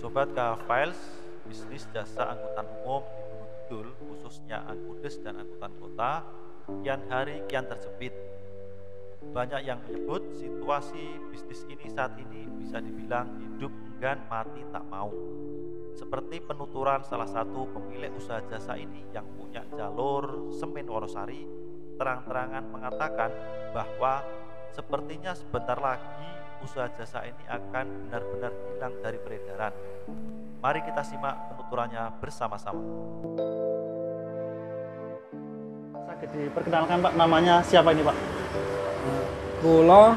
Sobat K Files, bisnis jasa angkutan umum di Gunung Kidul, khususnya Angkudes dan angkutan kota, kian hari kian terjepit. Banyak yang menyebut situasi bisnis ini saat ini bisa dibilang hidup enggan mati tak mau. Seperti penuturan salah satu pemilik usaha jasa ini yang punya jalur Semen Wonosari, terang-terangan mengatakan bahwa sepertinya sebentar lagi usaha jasa ini akan benar-benar hilang dari peredaran. Mari kita simak penuturannya bersama-sama. Saged diperkenalkan Pak, namanya siapa ini Pak? Kula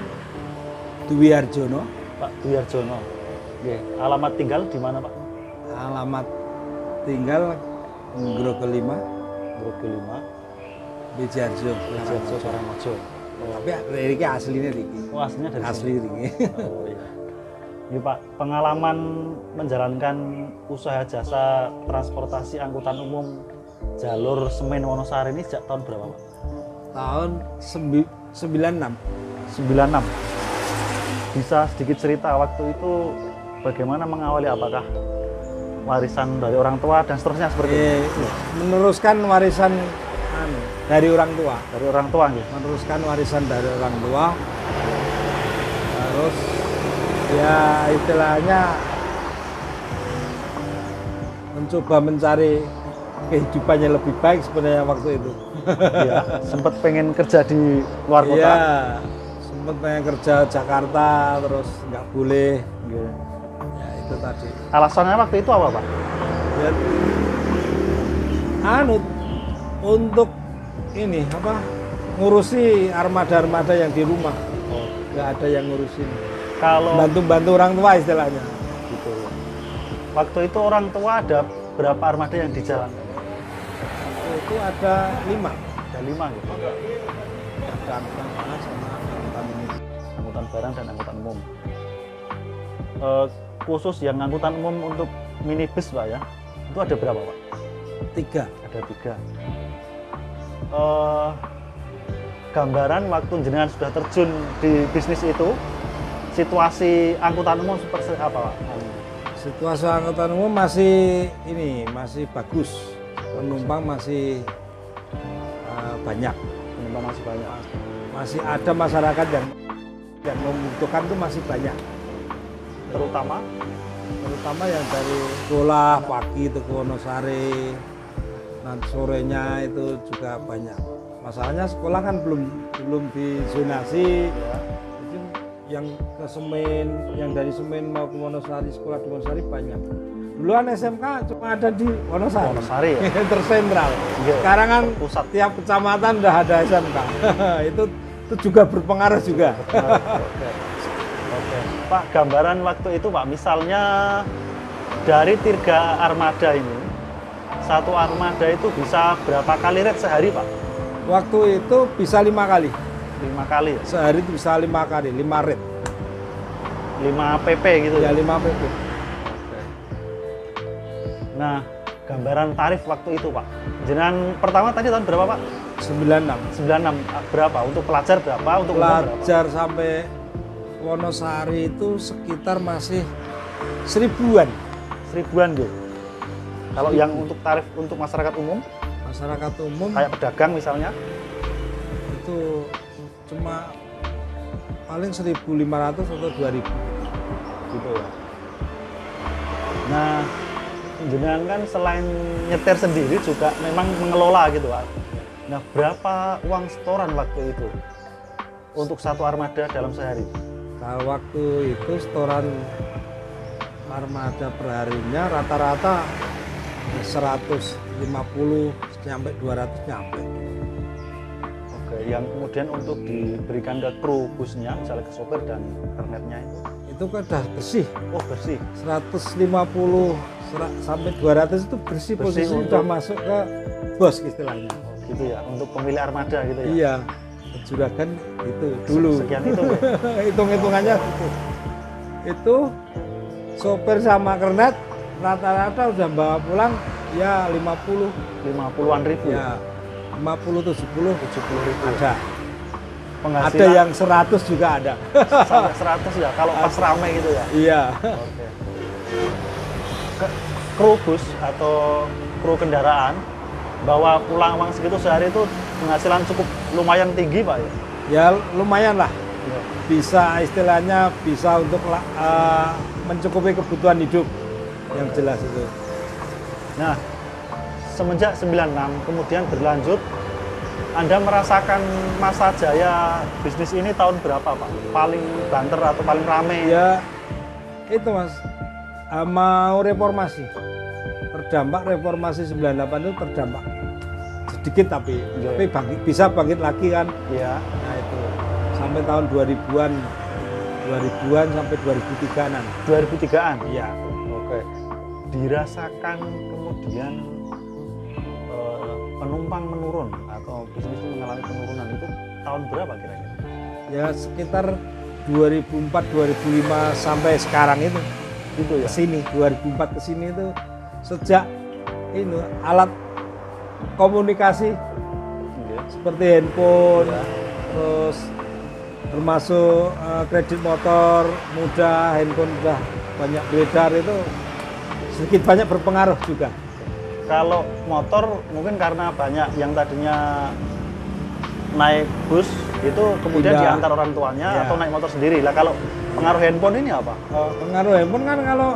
Dwi Arjono. Pak Dwi Arjono. Nggih, alamat tinggal di mana Pak? Alamat tinggal Grogol 5, Grogol 5, Bejarjo, Bejarjo, Karangrejo. Tapi iki aslinya iki. Oh, aslinya dari Asli sini. iki. Oh iya. Ini Pak, pengalaman menjalankan usaha jasa transportasi angkutan umum jalur Semen Wonosari ini sejak tahun berapa Pak? Tahun 96. 96. Bisa sedikit cerita waktu itu bagaimana mengawali, apakah warisan dari orang tua dan seterusnya seperti itu? Meneruskan warisan dari orang tua. Dari orang tua gitu. Meneruskan warisan dari orang tua. Terus ya istilahnya mencoba mencari kehidupannya lebih baik sebenarnya waktu itu. Iya, sempat pengen kerja di luar kota. Iya, sempat pengen kerja Jakarta terus nggak boleh. Gitu. Ya itu tadi. Alasannya waktu itu apa Pak? Ya, untuk ini apa? Ngurusi armada-armada yang di rumah. Oh, Nggak ada yang ngurusin. kalau Bantu-bantu orang tua istilahnya. gitu. Waktu itu orang tua ada berapa armada yang di jalan? Itu ada 5. Ada 5 gitu. Ada angkutan barang sama angkutan umum. Angkutan barang dan angkutan umum. Khusus yang angkutan umum untuk minibus Pak ya, itu ada berapa Pak? 3. Ada 3. Gambaran waktu jenengan sudah terjun di bisnis itu, situasi angkutan umum seperti apa Pak? Situasi angkutan umum masih bagus. Penumpang masih banyak. Penumpang masih banyak. Masih ada masyarakat yang membutuhkan itu masih banyak. Terutama Yang dari sekolah pagi itu ke Wonosari, nanti sorenya itu juga banyak. Masalahnya sekolah kan belum dizonasi. ya, Jadi yang ke Semen, yang dari Semen mau ke Wonosari, sekolah di Wonosari banyak. Duluan SMK cuma ada di Wonosari. Wonosari ya. Tersentral. Iya, Sekarang kan pusat. tiap kecamatan udah ada SMK. itu juga berpengaruh juga. Oke. Pak, gambaran waktu itu Pak, misalnya dari 3 armada ini, satu armada itu bisa berapa kali red sehari Pak? Waktu itu bisa 5 kali. 5 kali ya? Sehari itu bisa 5 kali, 5 red. 5 PP gitu Ya ya? 5 PP. Nah, gambaran tarif waktu itu Pak, jenengan pertama tadi tahun berapa Pak? 96. 96. Berapa? Untuk pelajar berapa? Untuk umum berapa? Pelajar sampai Wonosari itu sekitar masih 1000-an. 1000-an gitu. Kalau yang untuk tarif untuk masyarakat umum, Masyarakat umum kayak pedagang misalnya, itu cuma paling 1.500 atau 2.000. gitu ya. Nah, jenengan kan selain nyetir sendiri juga memang mengelola gitu Pak. Nah, berapa uang setoran waktu itu untuk satu armada dalam sehari? Kalau waktu itu setoran armada perharinya rata-rata 150 sampai 200 nyampe. Oke, yang kemudian untuk diberikan ke kru busnya, misalnya ke sopir dan kernetnya Itu kan udah bersih. oh bersih. 150 sampai 200 itu bersih, Bersih posisi untuk- udah masuk ke bos istilahnya. Oh, gitu ya, untuk pemilik armada gitu ya. Iya, juragan itu dulu. Sekian itu ya? Hitung-hitungannya itu sopir sama kernet rata-rata udah bawa pulang ya 50 50-an ribu ya 50 70 70.000 ada. penghasilan Ada yang 100 juga ada. sampai 100 ya kalau pas rame gitu ya. Iya. Oke. kru bus atau kru kendaraan bawa pulang uang segitu sehari itu penghasilan cukup lumayan tinggi Pak ya? Ya lumayan lah, Iya. bisa istilahnya bisa untuk mencukupi kebutuhan hidup yang jelas itu. Nah, semenjak 96 kemudian berlanjut, Anda merasakan masa jaya bisnis ini tahun berapa Pak? Paling banter atau paling rame? Ya itu Mas, mau reformasi, terdampak reformasi 98 itu terdampak sedikit tapi bisa bangkit lagi kan. Iya. Nah itu sampai tahun 2000-an sampai 2003-an. 2003-an? Iya. Oke. Dirasakan kemudian penumpang menurun atau bisnis itu mengalami penurunan itu tahun berapa kira-kira? Ya sekitar 2004-2005 sampai sekarang itu. Itu ya? Kesini 2004 kesini itu sejak ini alat komunikasi Iya. seperti handphone, Iya. terus termasuk kredit motor mudah, handphone udah banyak beredar itu sedikit banyak berpengaruh juga. Kalau motor mungkin karena banyak yang tadinya naik bus itu kemudian Pindah. diantar orang tuanya Ya. atau naik motor sendiri. Lah kalau pengaruh handphone ini apa? Pengaruh handphone kan kalau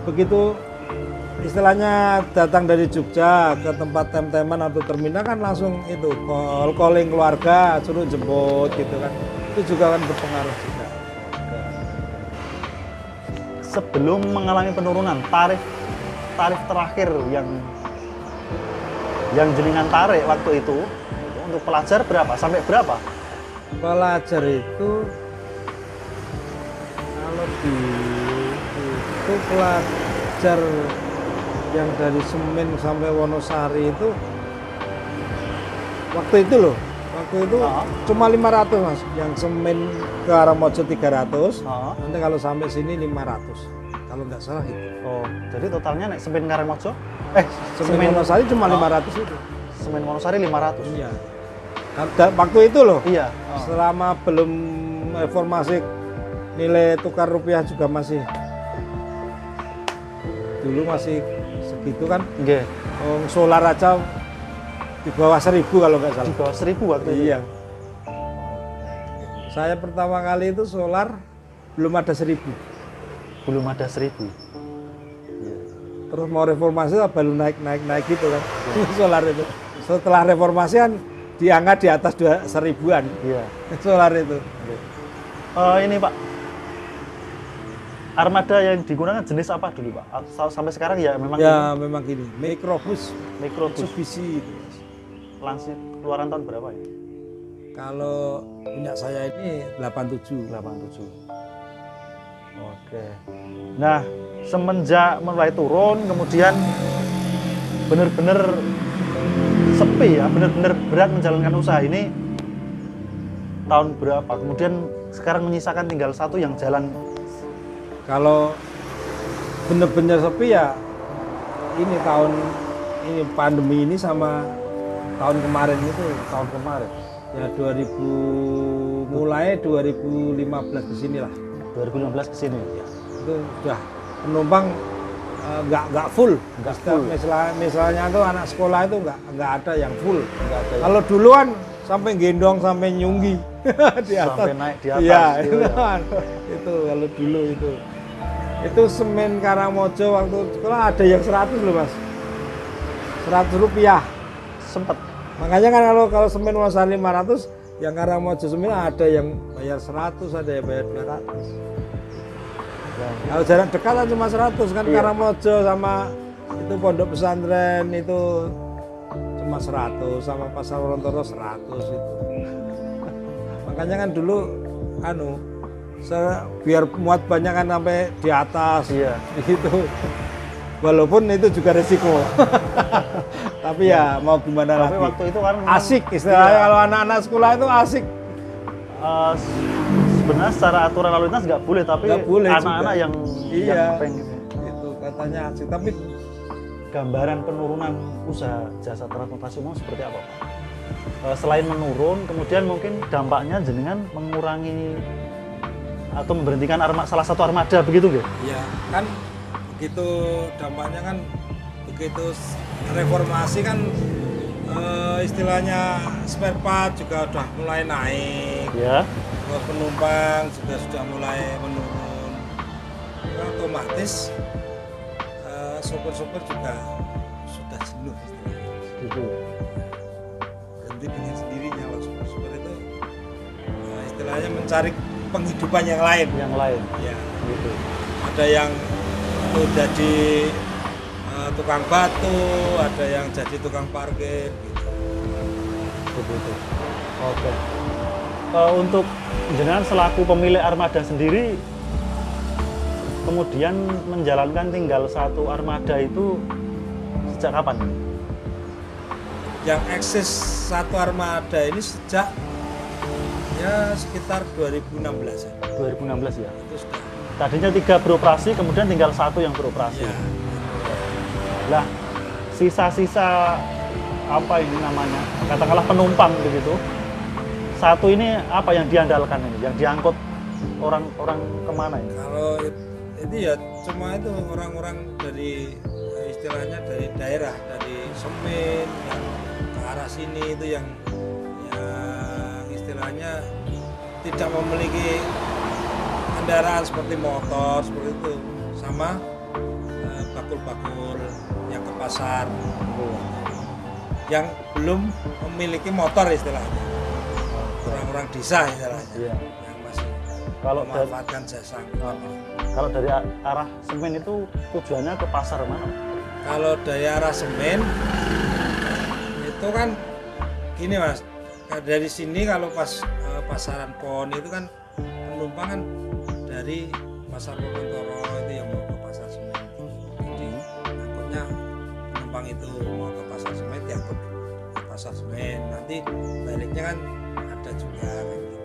begitu istilahnya datang dari Jogja ke tempat tem-teman atau terminal kan langsung itu calling keluarga suruh jemput gitu kan, itu juga kan berpengaruh juga. Sebelum mengalami penurunan, tarif terakhir yang jenengan tarik waktu itu untuk pelajar berapa? Sampai berapa? Pelajar itu kalau itu pelajar yang dari Semen sampai Wonosari itu waktu itu cuma 500 Mas, yang Semen ke arah Mojo 300, nanti kalau sampai sini 500 kalau nggak salah itu. Oh, jadi totalnya naik Semen Karangmojo? Semen Wonosari cuma 500 itu. Semen Wonosari 500. Iya. Waktu itu loh. Iya. Selama belum reformasi nilai tukar rupiah juga masih dulu masih segitu kan. Nggih. Solar aja di bawah 1000 kalau nggak salah. Di bawah 1000 waktu itu. Iya. Saya pertama kali itu solar belum ada 1000. Belum ada 1000. Terus mau reformasi baru naik gitu kan. Solar itu. Setelah reformasi kan diangkat di atas 1000-an. Iya. Solar itu. Ini Pak, armada yang digunakan jenis apa dulu Pak? Sampai sekarang ya memang Ya memang gini, mikrobus, mikrobus. Mitsubishi itu. Langsir keluaran tahun berapa ya? Kalau punya saya ini 87. 87. Oke. Nah, semenjak mulai turun kemudian benar-benar sepi ya, benar-benar berat menjalankan usaha ini tahun berapa? Kemudian sekarang menyisakan tinggal satu yang jalan. Kalau benar-benar sepi ya ini tahun ini pandemi ini sama tahun kemarin itu. Tahun kemarin Ya mulai 2015 ke sini lah. 2015 ke sini. Itu sudah penumpang nggak full. Misalnya tuh anak sekolah itu nggak ada yang full. Kalau duluan sampai gendong sampai nyunggi di atas. Sampai naik di atas. Iya, gitu itu, ya. itu kalau dulu itu. Itu Semen Karangmojo waktu sekolah ada yang 100 loh Mas. 100 rupiah. Sempet. Makanya kan kalau Semen Wonosari 500, yang Karangmojo Semen ada yang bayar 100, ada yang bayar 200. Kalau jarak dekat kan cuma 100 kan. Iya. Karangmojo sama itu pondok pesantren itu cuma 100, sama Pasar Wonontoro 100 itu. Makanya kan dulu biar muat banyak kan sampai di atas. Iya. Gitu. Walaupun itu juga resiko. Tapi ya mau gimana Tapi lagi. waktu itu kan memang- Asik istilahnya Iya. kalau anak-anak sekolah itu asik. Sebenarnya secara aturan lalu lintas nggak boleh, tapi Nggak boleh anak-anak juga. yang Iya. pengen. Itu katanya asik, tapi Gambaran penurunan usaha jasa transportasi umum seperti apa Pak? Selain menurun, kemudian mungkin dampaknya jenengan mengurangi atau memberhentikan salah satu armada begitu nggih? ya kan begitu dampaknya kan begitu reformasi kan istilahnya spare part juga udah mulai naik, Ya. terus penumpang juga sudah mulai menurun, ya, otomatis sopir-sopir juga sudah jenuh istilahnya. Gitu. Berhenti dengan sendirinya loh sopir itu istilahnya mencari penghidupan yang lain. Yang lain. Ya, Gitu. ada yang itu jadi tukang batu, ada yang jadi tukang parkir gitu. Begitu. Oke. Untuk jenengan selaku pemilik armada sendiri, kemudian menjalankan tinggal satu armada itu sejak kapan? Yang eksis satu armada ini sejak ya sekitar 2016 ya. 2016 ya. Itu sudah. Tadinya 3 beroperasi, kemudian tinggal 1 yang beroperasi. Ya. Lah, sisa-sisa apa ini namanya? Katakanlah penumpang begitu. 1 ini apa yang diandalkan ini? Yang diangkut orang-orang kemana ini? Kalau itu ya cuma itu orang-orang dari istilahnya dari daerah, dari Semen yang ke arah sini itu yang istilahnya tidak memiliki kendaraan seperti motor seperti itu, sama bakul-bakul yang ke pasar yang belum memiliki motor istilahnya, orang-orang desa istilahnya. Iya. Yang masih Kalau dari, memanfaatkan jasa. kalau dari arah Semen itu tujuannya ke pasar mana? Kalau dari arah Semen itu kan gini Mas, dari sini kalau pas pasaran Pon itu kan penumpang kan dari pasar Wonontoro itu yang mau ke pasar Semen. Jadi angkutnya penumpang itu mau ke pasar Semen diangkut ke pasar Semen. Nanti baliknya kan ada juga kayak gitu.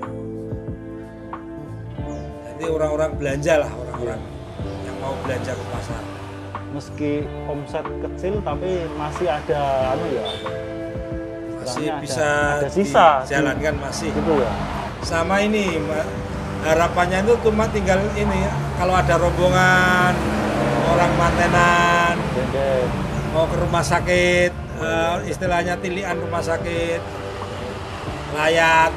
Jadi orang-orang belanja lah, orang-orang yang mau belanja ke pasar. Meski omset kecil tapi masih ada ya. Masih Istilahnya bisa ada sisa dijalankan masih. gitu ya. Sama ini harapannya itu cuma tinggal ini kalau ada rombongan orang mantenan Dendeng. mau ke rumah sakit, istilahnya tilian rumah sakit layak,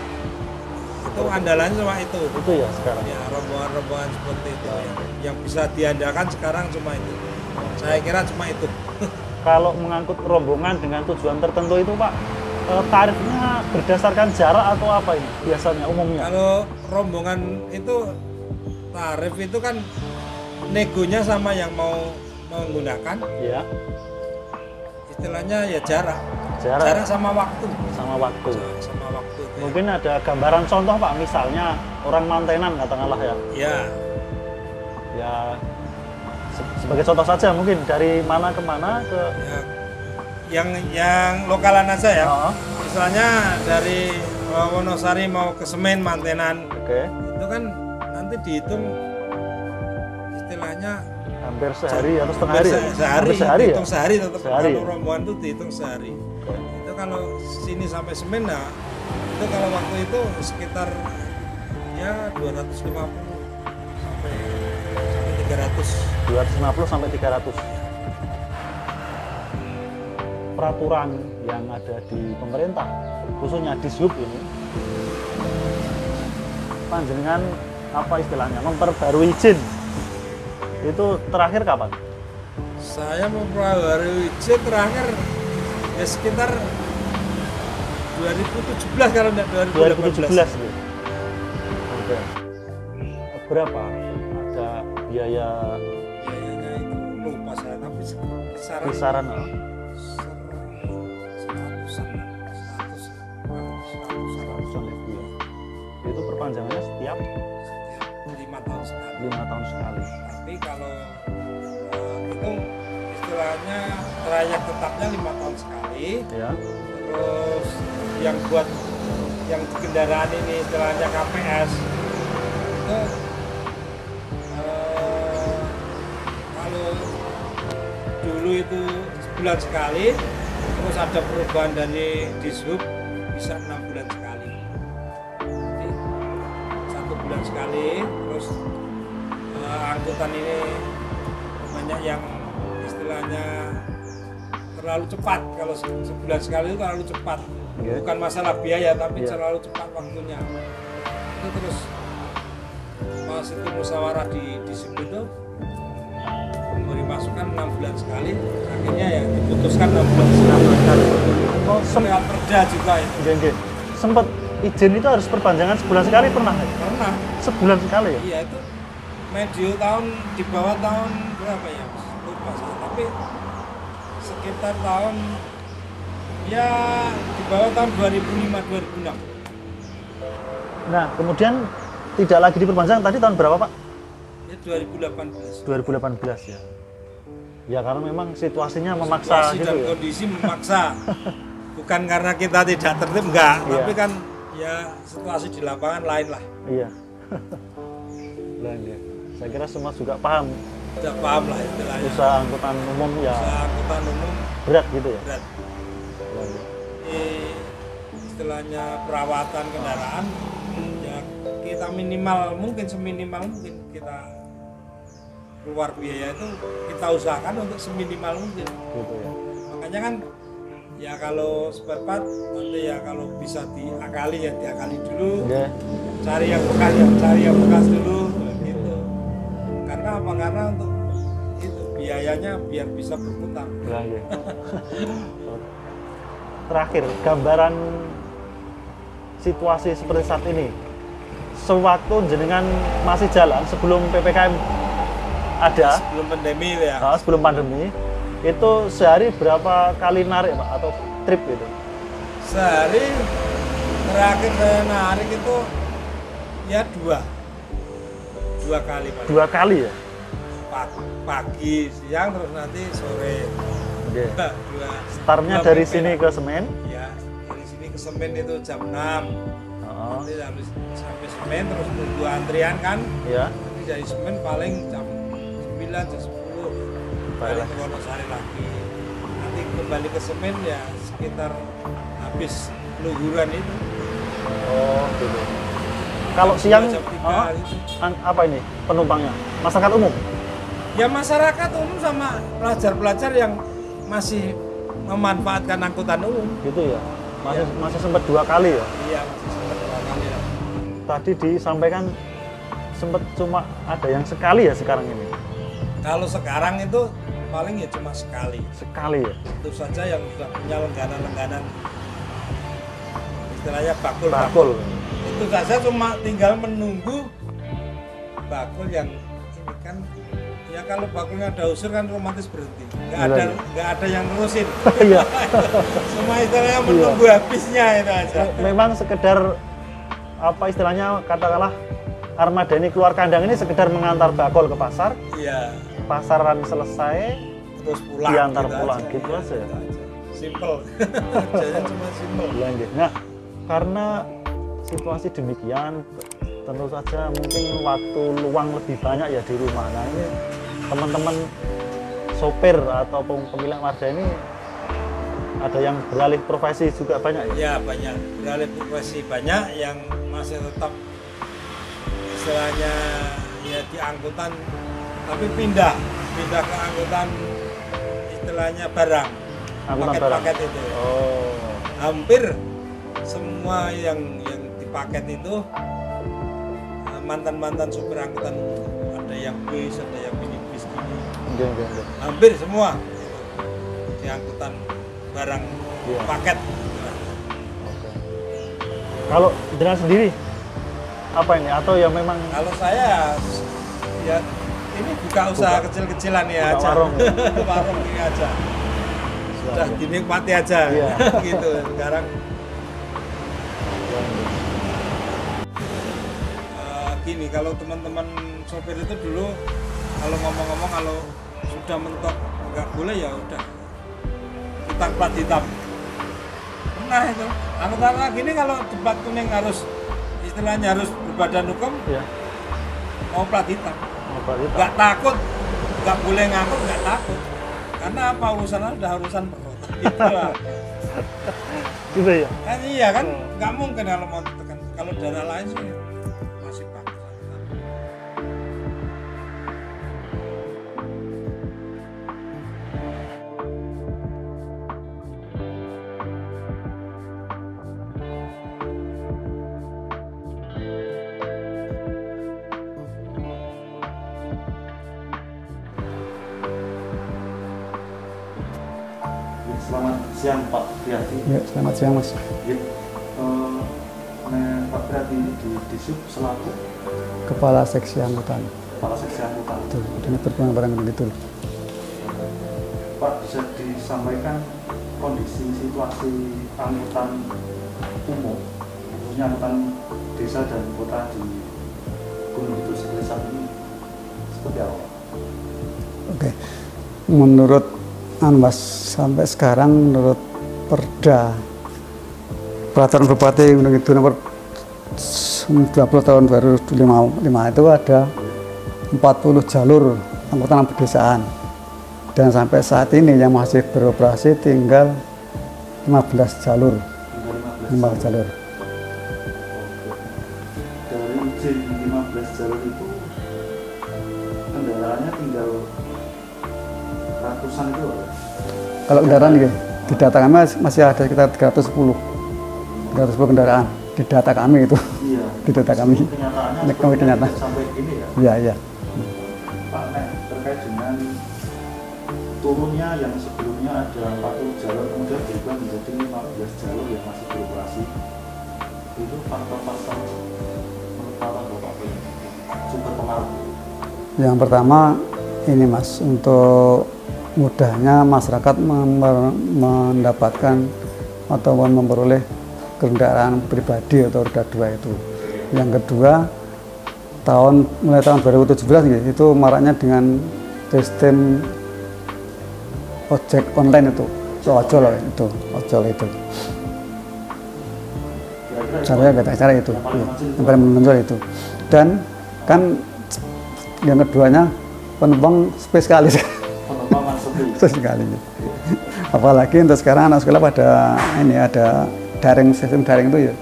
itu andalannya cuma itu. Itu ya sekarang. Ya, rombongan-rombongan seperti itu yang bisa diandalkan sekarang cuma itu. Saya kira cuma itu. Kalau mengangkut rombongan dengan tujuan tertentu itu Pak, tarifnya berdasarkan jarak atau apa ini biasanya umumnya? Kalau rombongan itu tarif itu kan negonya sama yang mau menggunakan, Ya, istilahnya ya jarak. jarak, Jarak sama waktu. sama waktu. Sama waktu. itu ya. Mungkin ada gambaran contoh Pak, misalnya orang mantenan katakanlah ya. Ya, Ya sebagai contoh saja mungkin dari mana ke mana ke ya. Yang lokalan aja ya. Oh, Misalnya dari Wonosari mau ke Semen mantenan, oke. itu kan nanti dihitung istilahnya Hampir sehari atau setengah hari? sehari, Hampir sehari ya? dihitung sehari tetap Sehari kalau ya? rombongan itu dihitung sehari. Itu kalau sini sampai Semen, nah itu kalau waktu itu sekitar ya 250 sampai 300. 250 sampai 300. Peraturan yang ada di pemerintah, khususnya di Sub ini, panjenengan apa istilahnya memperbarui izin itu terakhir kapan? Saya memperbarui izin terakhir ya sekitar 2017 kalau tidak 2017 2018. gitu. Oke. Berapa ada biaya Biayanya itu lupa saya tapi kisaran kisaran? 100-an ribu ya. Itu perpanjangannya setiap 5 tahun sekali. 5 tahun sekali. Tapi kalau itu istilahnya trayek tetapnya 5 tahun sekali. Ya. Terus yang buat yang di kendaraan ini istilahnya KPS itu kalau dulu itu sebulan sekali, terus ada perubahan dari Dishub bisa 6 bulan sekali. Jadi 1 bulan sekali, terus angkutan ini banyak yang istilahnya terlalu cepat. Kalau sebulan sekali itu terlalu cepat. Bukan masalah biaya, tapi terlalu cepat waktunya. Itu terus pas itu musyawarah di disip itu memberi masukan 6 bulan sekali, akhirnya ya diputuskan 6 bulan sekali. Oh, Lewat perda juga itu. Sempat izin itu harus perpanjangan sebulan sekali pernah? Pernah. Sebulan sekali ya? Iya itu medio tahun di bawah tahun berapa ya? Lupa saya. Tapi sekitar tahun ya di bawah tahun 2005-2006. Nah, kemudian tidak lagi diperpanjang tadi tahun berapa, Pak? Ya 2018. 2018 ya. Ya karena memang situasinya memaksa Situasi gitu dan ya. kondisi memaksa. Bukan karena kita tidak tertib, enggak, Iya. tapi kan ya situasi di lapangan lain lah. Iya. Lanjut. Saya kira semua juga paham Sudah paham lah istilahnya. usaha angkutan umum ya Usaha angkutan umum berat gitu ya. berat. Lanjut. Ini istilahnya perawatan kendaraan ya kita minimal mungkin seminimal mungkin kita keluar biaya itu kita usahakan untuk seminimal mungkin. Gitu ya. Makanya kan ya kalau spare part nanti ya kalau bisa diakali ya diakali dulu. Oke. Cari yang bekas ya cari yang bekas dulu gitu. Karena apa? Karena untuk itu biayanya biar bisa berputar. Lanjut. Terakhir, gambaran situasi seperti saat ini. Sewaktu jenengan masih jalan sebelum PPKM ada, Sebelum pandemi itu ya. sebelum pandemi, itu sehari berapa kali narik Pak atau trip gitu? Sehari terakhir saya narik itu ya dua kali Pak. 2 kali ya? Pagi, siang, terus nanti sore. Oke. Dua. Startnya Dua dari PP sini lah. ke Semen. Ya, dari sini ke Semen itu jam 6. Oh, Nanti habis sampai Semen terus tunggu antrian kan. ya. Nanti dari Semen paling jam 9, jam 10 balik ke Wonosari lagi. Nanti kembali ke Semen ya sekitar habis luhuran itu. Oh, gitu. Kalau siang, Jam 3 gitu. apa ini penumpangnya? Masyarakat umum? Ya masyarakat umum sama pelajar-pelajar yang masih memanfaatkan angkutan umum. Gitu ya? Masih sempat 2 kali ya? Iya, masih sempat 2 kali ya. Tadi disampaikan sempat cuma ada yang sekali ya sekarang ini? Kalau sekarang itu paling ya cuma sekali. Sekali ya? Itu saja yang sudah punya langganan-langganan istilahnya bakul. Bakul. Itu saja cuma tinggal menunggu bakul yang ini kan ya kalau bakulnya ada usur kan otomatis berhenti. Nggak ada yang nerusin. Iya. Semua istilahnya menunggu habisnya itu aja. Memang sekedar apa istilahnya katakanlah armada ini keluar kandang ini sekedar mengantar bakul ke pasar, Iya. pasaran selesai, Terus pulang. diantar pulang gitu Iya, aja ya. Simple. Kerjanya cuma simple. Lanjut. Nah, karena situasi demikian, tentu saja mungkin waktu luang lebih banyak ya di rumah. Nah ini teman-teman sopir ataupun pemilik marga ini ada yang beralih profesi juga banyak ya? Ya banyak, beralih profesi banyak yang masih tetap istilahnya ya di angkutan, tapi pindah ke angkutan istilahnya barang, Angkutan paket-paket itu. Oh, Hampir semua yang dipaket itu mantan sopir angkutan umum. Ada yang bis, ada yang minibus gini. enggak. Hampir semua di angkutan barang Iya. paket. Oke. Kalau dengan sendiri apa ini? Atau ya memang Kalau saya ya ini buka usaha kecil-kecilan ya buka aja. warung. Warung ini aja. Sudah dinikmati aja. Iya. Gitu. Sekarang gini, kalau teman-teman sopir itu dulu kalau ngomong-ngomong kalau sudah mentok nggak boleh ya udah kita plat hitam. Nah itu angkutan gini kalau debat kuning harus istilahnya harus berbadan hukum ya, mau plat hitam. apa itu? Nggak takut, nggak boleh ngangkut, nggak takut. Karena apa urusannya udah urusan perut. Gitu lah. Gitu ya. Kan iya kan, nggak mungkin kalau mau tekan. Kalau dana lain sih masih bagus. Selamat siang Pak Priyadi. Ya, selamat siang Mas. Ya, Pak Priyadi di SUB selaku Kepala Seksi Angkutan. Kepala Seksi Angkutan. Betul, Dinas Perhubungan Barang begitu. Pak, bisa disampaikan kondisi situasi angkutan umum, khususnya angkutan desa dan kota di Gunung Kidul seperti saat ini seperti apa? Oke, menurut Mas sampai sekarang menurut Perda Peraturan Bupati Gunung Kidul nomor 20 tahun 2005 itu ada 40 jalur angkutan pedesaan, dan sampai saat ini yang masih beroperasi tinggal 15 jalur. 15 jalur. Dari 15 jalur itu kendaraannya tinggal ratusan itu. Kalau kendaraan gitu, di data kami masih ada sekitar 310 kendaraan di data kami itu. Iya. Di data kami. Kenyataannya Kenyataan. sampai ini ya. Iya, iya. Pak, terkait dengan turunnya yang sebelumnya ada 40 jalur kemudian berubah menjadi 15 jalur yang masih beroperasi, itu faktor-faktor menurut Bapak sumber pengaruh. Yang pertama ini Mas, untuk mudahnya masyarakat mendapatkan atau memperoleh kendaraan pribadi atau roda 2 itu. Yang kedua, mulai tahun 2017 gitu, itu maraknya dengan sistem ojek online itu ojol itu. Saya kata itu, yang paling menonjol itu. Dan kan yang keduanya penumpang sepi sekali. Penumpang sepi sekali. Apalagi untuk sekarang anak sekolah pada ada sistem daring itu ya,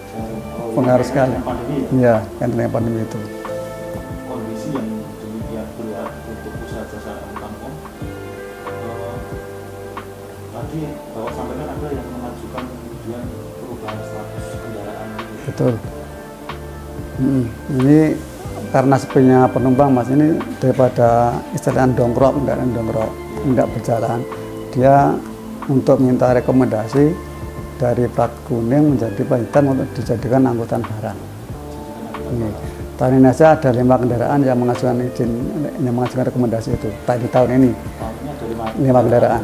pengaruh sekali. Iya, kan dengan pandemi itu. Kondisi yang demikian berat untuk usaha jasa angkutan umum. Tadi Bapak sampaikan ada yang mengajukan kemudian perubahan status kendaraan. Betul. Ini karena sepinya penumpang Mas, ini daripada istilahnya kendaraan dongkrok tidak berjalan, dia untuk minta rekomendasi dari plat kuning menjadi plat hitam untuk dijadikan angkutan barang. Ini tahun ini saja ada 5 kendaraan yang mengajukan izin, yang mengajukan rekomendasi itu. Di tahun ini 5 kendaraan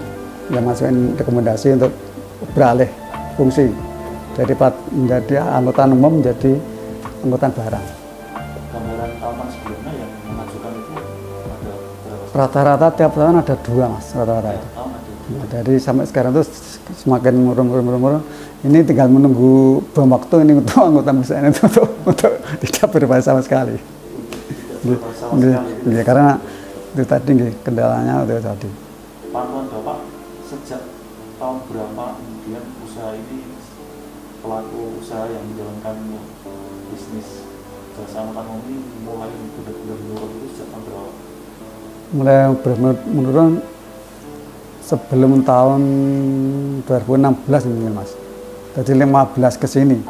yang mengajukan rekomendasi untuk beralih fungsi dari plat menjadi angkutan umum menjadi angkutan barang. Gambaran tahun sebelumnya yang mengajukan itu ada berapa? Rata-rata tiap tahun ada 2 Mas, rata-rata itu. Nah, jadi sampai sekarang tuh semakin murung. Ini tinggal menunggu bom waktu ini untuk angkutan besar itu untuk tidak berubah sama sekali. Karena itu tadi kendalanya itu tadi. Pantauan Bapak sejak tahun berapa kemudian usaha ini, pelaku usaha yang menjalankan bisnis jasa angkutan umum ini mulai benar-benar menurun itu sejak tahun berapa? Mulai menurun sebelum tahun 2016 ini Mas. Jadi 15 ke sini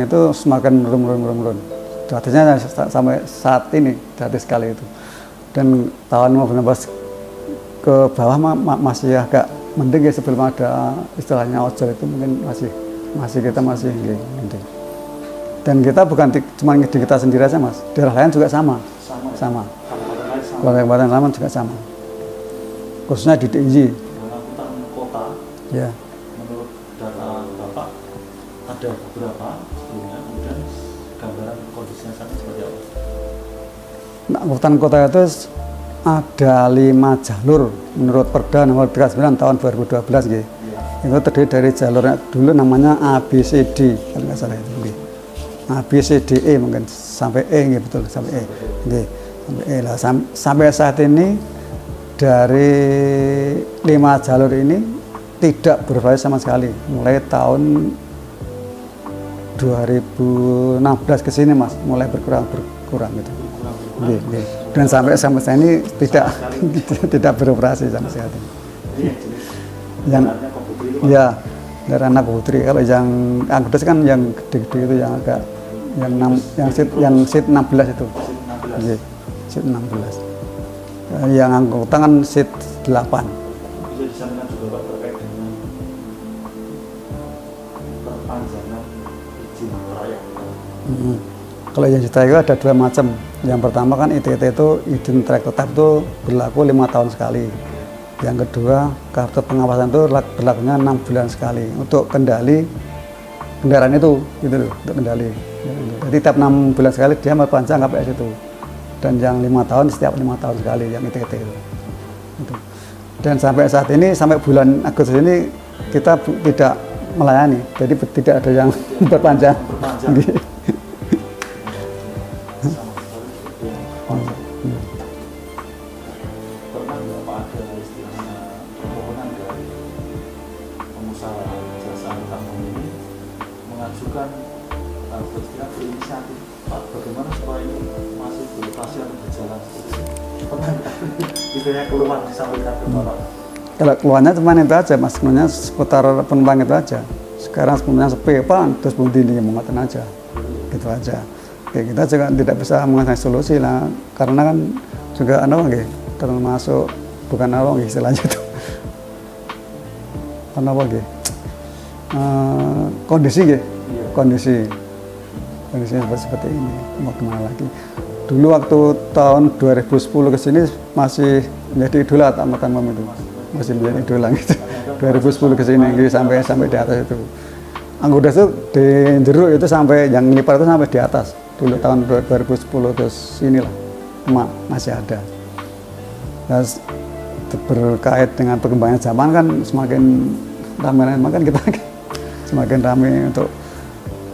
itu semakin menurun. Artinya sampai saat ini gratis sekali itu. Dan tahun 2015 ke bawah masih agak mending ya, sebelum ada istilahnya ojol itu mungkin kita masih mending. Dan kita bukan cuma di kita sendiri aja Mas, daerah lain juga sama. Kabupaten lain juga sama. Khususnya di DIY. Angkutan kota. Ya. Menurut data Bapak ada beberapa sebelumnya, kemudian gambaran kondisinya saat ini seperti apa? Nah, angkutan kota itu ada 5 jalur menurut Perda nomor 39 tahun 2012 gitu. Ya. Itu terdiri dari jalurnya dulu namanya ABCD kalau nggak salah itu. ABCDE mungkin sampai E gitu, betul sampai E. Sampai E lah. Sampai saat ini dari 5 jalur ini tidak beroperasi sama sekali mulai tahun 2016 ke sini Mas, mulai berkurang gitu. Dan sampai saat ini tidak beroperasi sama sekali. Yang ya dari anak putri, kalau yang angkutan kan yang gede-gede itu yang agak yang seat 16 itu. Seat 16. Yang angkutan kan seat 8. Bisa disampaikan juga Pak terkait dengan izin trayek? Kalau izin trayek itu ada dua macam. Yang pertama kan ITT itu izin trayek tetap itu berlaku 5 tahun sekali. Yang kedua kartu pengawasan itu berlakunya 6 bulan sekali untuk kendali kendaraan itu, gitu loh, untuk kendali. Jadi tiap 6 bulan sekali dia memperpanjang KPS itu. Dan yang 5 tahun setiap 5 tahun sekali yang ITT itu. Gitu. Dan sampai saat ini, sampai bulan Agustus ini kita tidak melayani, jadi tidak ada yang berpanjang. Pernah nggak Pak ada istilahnya permohonan dari pengusaha jasa angkutan umum ini mengajukan beristilah berinisiatif, Pak, bagaimana supaya ini masih beroperasi atau berjalan seperti itu? Pernah nggak? Istilahnya keluar disampaikan ke Bapak? Kalau keluarnya cuma itu aja, mas, sebenarnya seputar penumpang itu aja. Sekarang sebenarnya sepi, Pak, terus bunti ini mengatain aja, gitu aja. Oke, kita juga tidak bisa mengasih solusi lah, karena kan juga termasuk bukan istilahnya itu, kondisi seperti ini. Mau gimana lagi? Dulu waktu tahun 2010 ke sini masih menjadi idola angkutan umum itu, masih menjadi idola gitu. 2010 ke sini sampai di atas itu. Anggota itu di jeruk itu sampai yang lipat itu sampai di atas. Dulu tahun 2010 terus inilah masih ada. Dan berkait dengan perkembangan zaman kan semakin ramai, kan kita semakin ramai untuk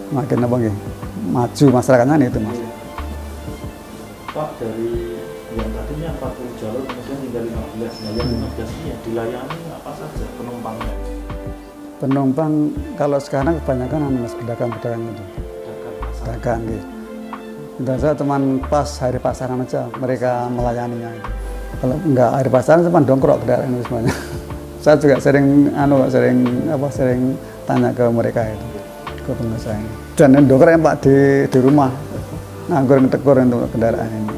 makin maju masyarakatnya itu, Mas. Pak, dari yang tadinya 40 jalur kemudian tinggal 15. Nah, yang 15 ini yang dilayani apa saja penumpangnya? Penumpang kalau sekarang kebanyakan mas pedagang-pedagang itu. Pedagang gitu. Dan saya teman pas hari pasaran aja mereka melayaninya. Kalau enggak hari pasaran cuma dongkrok kendaraan itu semuanya. Saya juga sering tanya ke mereka itu, ke pengusaha ini. Dan dongkrok Pak di rumah, nganggur tegur untuk kendaraan ini.